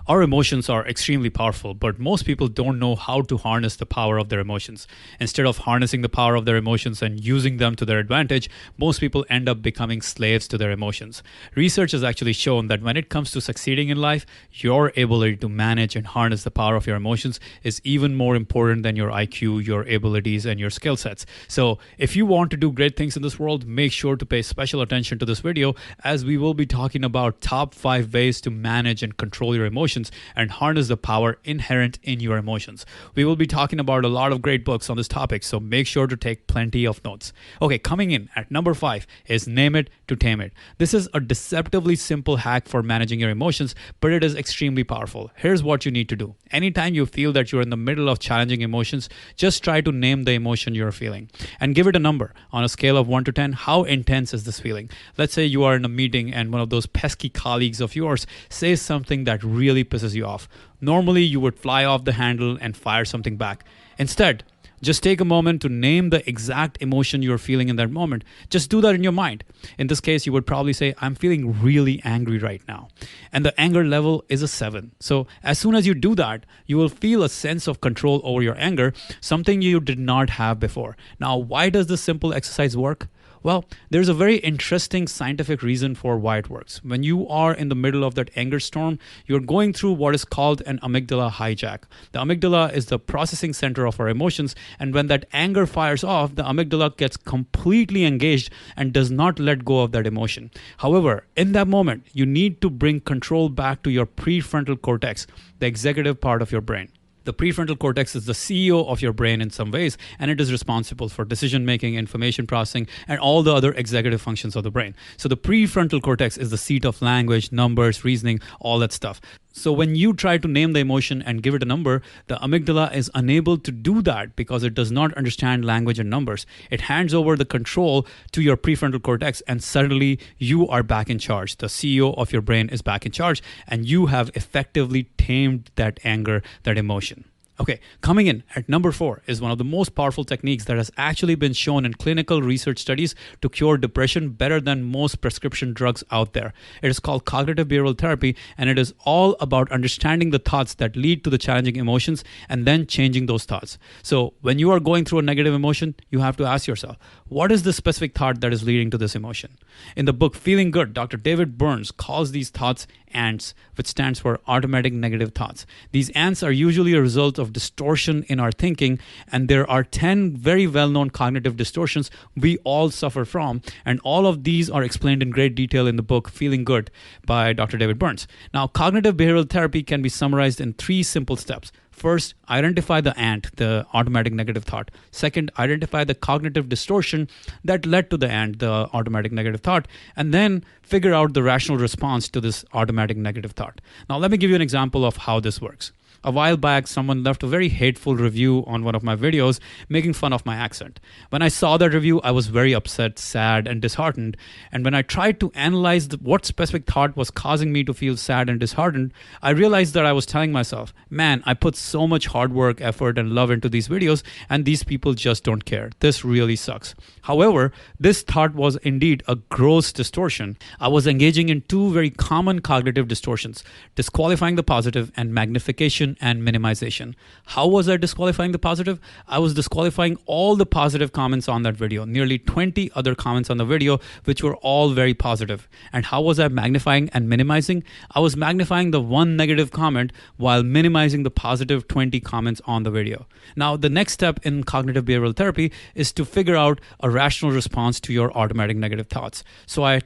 Our emotions are extremely powerful, but most people don't know how to harness the power of their emotions. Instead of harnessing the power of their emotions and using them to their advantage, most people end up becoming slaves to their emotions. Research has actually shown that when it comes to succeeding in life, your ability to manage and harness the power of your emotions is even more important than your IQ, your abilities, and your skill sets. So, if you want to do great things in this world, make sure to pay special attention to this video, as we will be talking about top 5 ways to manage and control your emotions and harness the power inherent in your emotions. We will be talking about a lot of great books on this topic, so make sure to take plenty of notes. Okay, coming in at number 5 is Name It to Tame It. This is a deceptively simple hack for managing your emotions, but it is extremely powerful. Here's what you need to do. Anytime you feel that you're in the middle of challenging emotions, just try to name the emotion you're feeling and give it a number. On a scale of 1 to 10, how intense is this feeling? Let's say you are in a meeting and one of those pesky colleagues of yours says something that really pisses you off. Normally, you would fly off the handle and fire something back. Instead, just take a moment to name the exact emotion you're feeling in that moment. Just do that in your mind. In this case, you would probably say, I'm feeling really angry right now. And the anger level is a 7. So as soon as you do that, you will feel a sense of control over your anger, something you did not have before. Now, why does this simple exercise work? Well, there's a very interesting scientific reason for why it works. When you are in the middle of that anger storm, you're going through what is called an amygdala hijack. The amygdala is the processing center of our emotions, and when that anger fires off, the amygdala gets completely engaged and does not let go of that emotion. However, in that moment, you need to bring control back to your prefrontal cortex, the executive part of your brain. The prefrontal cortex is the CEO of your brain in some ways, and it is responsible for decision making, information processing, and all the other executive functions of the brain. So the prefrontal cortex is the seat of language, numbers, reasoning, all that stuff. So when you try to name the emotion and give it a number, the amygdala is unable to do that because it does not understand language and numbers. It hands over the control to your prefrontal cortex, and suddenly you are back in charge. The CEO of your brain is back in charge, and you have effectively tamed that anger, that emotion. Okay, coming in at number 4 is one of the most powerful techniques that has actually been shown in clinical research studies to cure depression better than most prescription drugs out there. It is called cognitive behavioral therapy, and it is all about understanding the thoughts that lead to the challenging emotions and then changing those thoughts. So when you are going through a negative emotion, you have to ask yourself, what is the specific thought that is leading to this emotion? In the book Feeling Good, Dr. David Burns calls these thoughts ants, which stands for automatic negative thoughts. These ants are usually a result of distortion in our thinking, and there are 10 very well-known cognitive distortions we all suffer from, and all of these are explained in great detail in the book Feeling Good by Dr. David Burns. Now, cognitive behavioral therapy can be summarized in 3 simple steps. First, identify the ant, the automatic negative thought. Second, identify the cognitive distortion that led to the ant, the automatic negative thought. And then figure out the rational response to this automatic negative thought. Now, let me give you an example of how this works. A while back, someone left a very hateful review on one of my videos making fun of my accent. When I saw that review, I was very upset, sad, and disheartened. And when I tried to analyze what specific thought was causing me to feel sad and disheartened, I realized that I was telling myself, man, I put so much hard work, effort, and love into these videos, and these people just don't care. This really sucks. However, this thought was indeed a gross distortion. I was engaging in 2 very common cognitive distortions, disqualifying the positive and magnification and minimization. How was I disqualifying the positive? I was disqualifying all the positive comments on that video, nearly 20 other comments on the video, which were all very positive. And how was I magnifying and minimizing? I was magnifying the 1 negative comment while minimizing the positive 20 comments on the video. Now, the next step in cognitive behavioral therapy is to figure out a rational response to your automatic negative thoughts. So I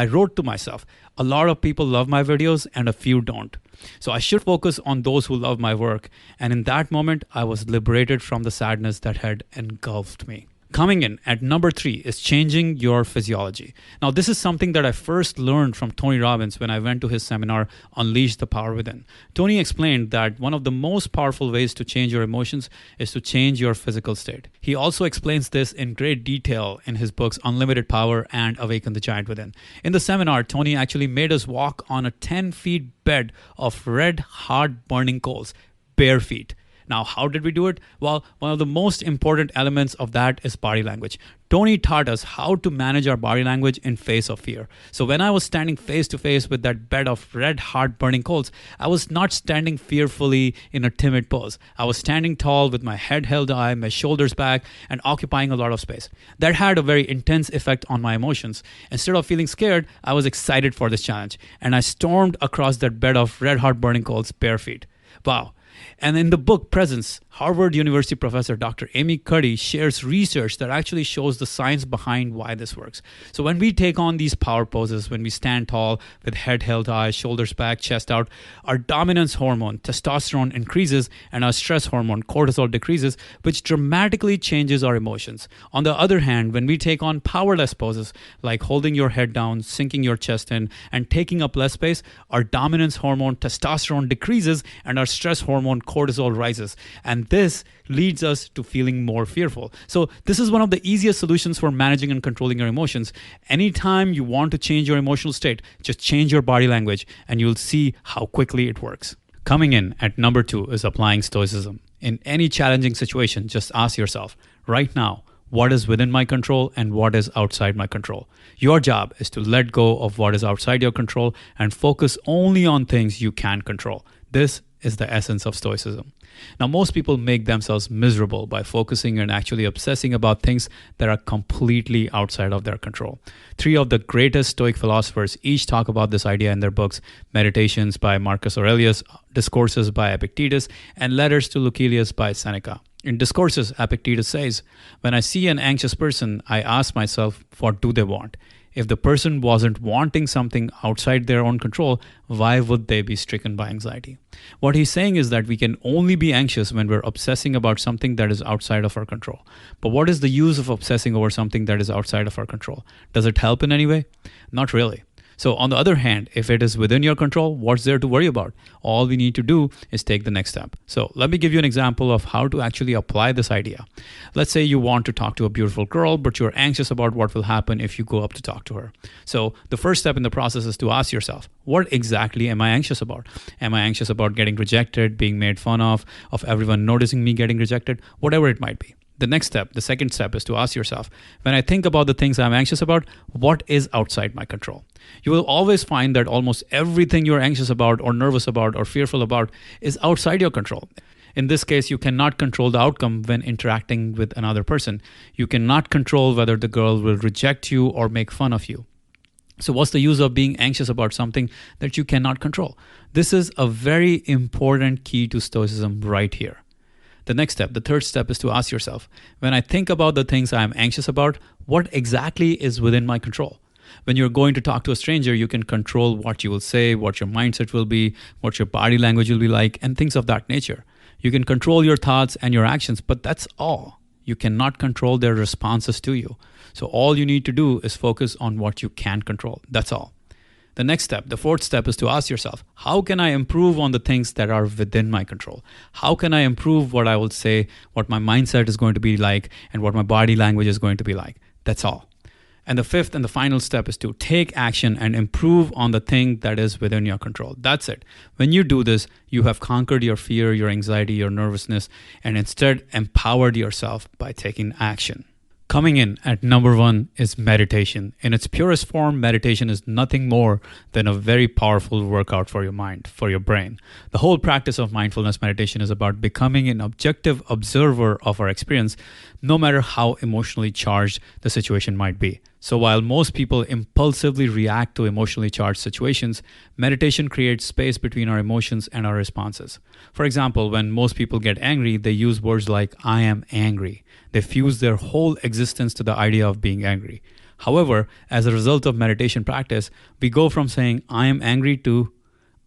wrote to myself, a lot of people love my videos and a few don't. So I should focus on those who love my work. And in that moment, I was liberated from the sadness that had engulfed me. Coming in at number 3 is changing your physiology. Now, this is something that I first learned from Tony Robbins when I went to his seminar, Unleash the Power Within. Tony explained that one of the most powerful ways to change your emotions is to change your physical state. He also explains this in great detail in his books, Unlimited Power and Awaken the Giant Within. In the seminar, Tony actually made us walk on a 10 feet bed of red, hard burning coals, bare feet. Now, how did we do it? Well, one of the most important elements of that is body language. Tony taught us how to manage our body language in face of fear. So when I was standing face to face with that bed of red hot burning coals, I was not standing fearfully in a timid pose. I was standing tall with my head held high, my shoulders back, and occupying a lot of space. That had a very intense effect on my emotions. Instead of feeling scared, I was excited for this challenge, and I stormed across that bed of red hot burning coals bare feet. Wow. And in the book Presence, Harvard University professor Dr. Amy Cuddy shares research that actually shows the science behind why this works. So when we take on these power poses, when we stand tall with head held high, shoulders back, chest out, our dominance hormone, testosterone, increases and our stress hormone, cortisol, decreases, which dramatically changes our emotions. On the other hand, when we take on powerless poses, like holding your head down, sinking your chest in, and taking up less space, our dominance hormone, testosterone, decreases and our stress hormone, cortisol, rises. And this leads us to feeling more fearful. So this is one of the easiest solutions for managing and controlling your emotions. Anytime you want to change your emotional state, just change your body language and you'll see how quickly it works. Coming in at number 2 is applying stoicism. In any challenging situation, just ask yourself, right now, what is within my control and what is outside my control? Your job is to let go of what is outside your control and focus only on things you can control. This is the essence of stoicism. Now, most people make themselves miserable by focusing and actually obsessing about things that are completely outside of their control. 3 of the greatest Stoic philosophers each talk about this idea in their books: Meditations by Marcus Aurelius, Discourses by Epictetus, and Letters to Lucilius by Seneca. In Discourses, Epictetus says, "When I see an anxious person, I ask myself, what do they want? If the person wasn't wanting something outside their own control, why would they be stricken by anxiety?" What he's saying is that we can only be anxious when we're obsessing about something that is outside of our control. But what is the use of obsessing over something that is outside of our control? Does it help in any way? Not really. So on the other hand, if it is within your control, what's there to worry about? All we need to do is take the next step. So let me give you an example of how to actually apply this idea. Let's say you want to talk to a beautiful girl, but you're anxious about what will happen if you go up to talk to her. So the first step in the process is to ask yourself, what exactly am I anxious about? Am I anxious about getting rejected, being made fun of everyone noticing me getting rejected, whatever it might be? The second step is to ask yourself, when I think about the things I'm anxious about, what is outside my control? You will always find that almost everything you're anxious about or nervous about or fearful about is outside your control. In this case, you cannot control the outcome when interacting with another person. You cannot control whether the girl will reject you or make fun of you. So what's the use of being anxious about something that you cannot control? This is a very important key to Stoicism right here. The next step, the third step, is to ask yourself, when I think about the things I'm anxious about, what exactly is within my control? When you're going to talk to a stranger, you can control what you will say, what your mindset will be, what your body language will be like, and things of that nature. You can control your thoughts and your actions, but that's all. You cannot control their responses to you. So all you need to do is focus on what you can control. That's all. The next step, the fourth step, is to ask yourself, how can I improve on the things that are within my control? How can I improve what I will say, what my mindset is going to be like, and what my body language is going to be like? That's all. And the fifth and the final step is to take action and improve on the thing that is within your control. That's it. When you do this, you have conquered your fear, your anxiety, your nervousness, and instead empowered yourself by taking action. Coming in at number 1 is meditation. In its purest form, meditation is nothing more than a very powerful workout for your mind, for your brain. The whole practice of mindfulness meditation is about becoming an objective observer of our experience, no matter how emotionally charged the situation might be. So while most people impulsively react to emotionally charged situations, meditation creates space between our emotions and our responses. For example, when most people get angry, they use words like, "I am angry." They fuse their whole existence to the idea of being angry. However, as a result of meditation practice, we go from saying, "I am angry" to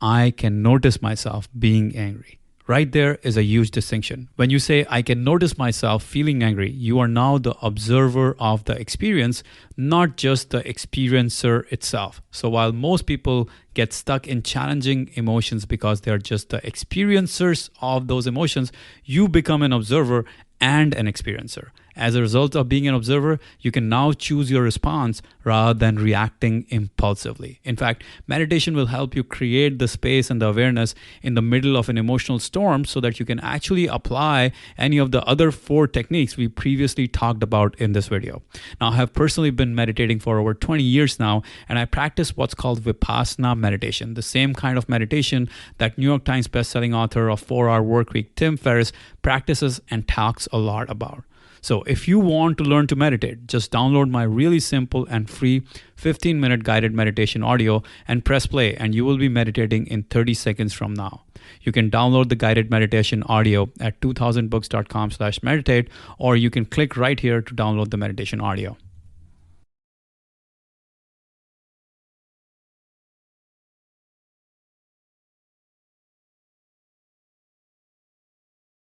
"I can notice myself being angry." Right there is a huge distinction. When you say, "I can notice myself feeling angry," you are now the observer of the experience, not just the experiencer itself. So while most people get stuck in challenging emotions because they're just the experiencers of those emotions, you become an observer and an experiencer. As a result of being an observer, you can now choose your response rather than reacting impulsively. In fact, meditation will help you create the space and the awareness in the middle of an emotional storm so that you can actually apply any of the other 4 techniques we previously talked about in this video. Now, I have personally been meditating for over 20 years now, and I practice what's called Vipassana meditation, the same kind of meditation that New York Times bestselling author of 4-Hour Workweek, Tim Ferriss, practices and talks a lot about. So if you want to learn to meditate, just download my really simple and free 15-minute guided meditation audio and press play, and you will be meditating in 30 seconds from now. You can download the guided meditation audio at 2000books.com/meditate, or you can click right here to download the meditation audio.